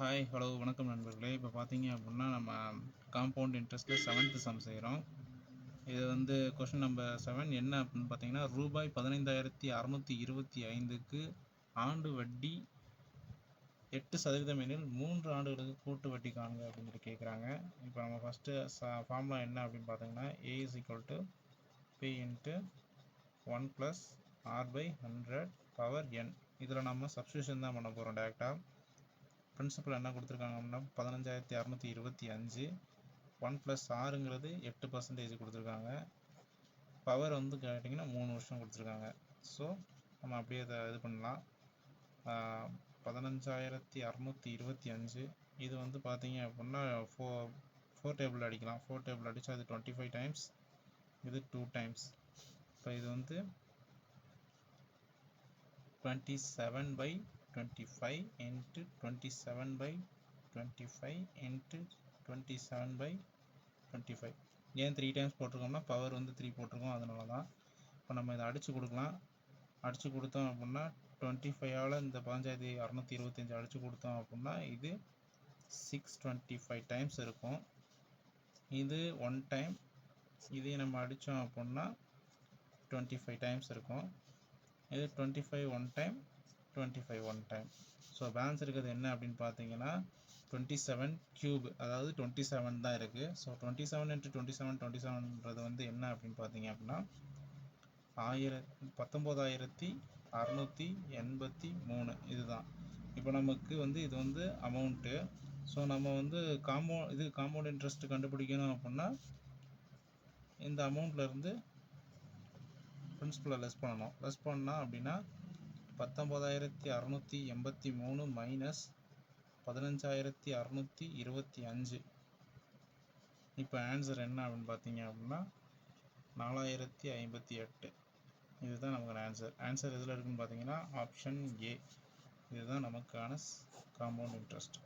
Hi hello வணக்கம் நண்பர்களே. இப்போ பார்த்தீங்க அப்படின்னா நம்ம காம்பவுண்ட் இன்ட்ரெஸ்ட்டில் 7th சம் செய்கிறோம். இது வந்து கொஷின் நம்பர் 7 என்ன அப்படின்னு பார்த்தீங்கன்னா, ரூபாய் 15,625க்கு ஆண்டு வட்டி 8% எனில் 3 ஆண்டுகளுக்கு கூட்டு வட்டி காண்க அப்படின்னு சொல்லி கேட்குறாங்க. இப்போ நம்ம ஃபஸ்ட்டு ஃபார்முலா என்ன அப்படின்னு பார்த்தீங்கன்னா, A is equal to P into 1 plus R by 100 power n. இதில் நம்ம சப்ஸ்டியூஷன் தான் பண்ண போகிறோம் டேரெக்டாக. பிரின்சிபல் என்ன கொடுத்துருக்காங்க அப்படின்னா 15,625 1 + ஆறுங்கிறது 8% கொடுத்துருக்காங்க. பவர் வந்து கேட்டிங்கன்னா 3 வருஷம் கொடுத்துருக்காங்க. ஸோ நம்ம அப்படியே அதை இது பண்ணலாம். 15,625 இது வந்து பார்த்தீங்க அப்படின்னா ஃபோர் டேபிள் அடிக்கலாம். 4 டேபிள் அடித்தா அது 25 டைம்ஸ், இது 2 டைம்ஸ். இப்போ இது வந்து 27/25 into 27/25 into 27/25. ஏன் 3 டைம்ஸ் போட்டிருக்கோம்னா பவர் வந்து 3 போட்டிருக்கோம், அதனால தான். இப்போ நம்ம இதை அடித்து கொடுக்கலாம். அடித்து கொடுத்தோம் அப்படின்னா 25ஆல் இந்த 15,625 அடித்து கொடுத்தோம் அப்படின்னா இது 625 டைம்ஸ் இருக்கும். இது 1 டைம். இதே நம்ம அடித்தோம் அப்படின்னா 25 டைம்ஸ் இருக்கும். இது 25 1 டைம், 25 1 டைம். ஸோ பேலன்ஸ் இருக்கிறது என்ன அப்படின்னு பார்த்தீங்கன்னா 27 கியூப், அதாவது 27 தான் இருக்குது. ஸோ 27 into 27 27ன்றது வந்து என்ன அப்படின்னு பார்த்தீங்க அப்படின்னா 19,683 இதுதான். இப்போ நமக்கு வந்து இது வந்து அமௌண்ட்டு. ஸோ நம்ம வந்து காம்பவுண்ட் இன்ட்ரெஸ்ட் கண்டுபிடிக்கணும் அப்படின்னா இந்த அமௌண்ட்லேருந்து பிரின்சிபலை லெஸ் பண்ணணும். லெஸ் பண்ணால் அப்படின்னா 19,683 மைனஸ் 15,625. இப்போ ஆன்சர் என்ன அப்படின்னு பார்த்தீங்க அப்படின்னா 4,058. இதுதான் நமக்கான ஆன்சர். ஆன்சர் எதில் இருக்குன்னு பார்த்தீங்கன்னா ஆப்ஷன் ஏ. இதுதான் நமக்கான காம்பவுண்ட் இன்ட்ரெஸ்ட்.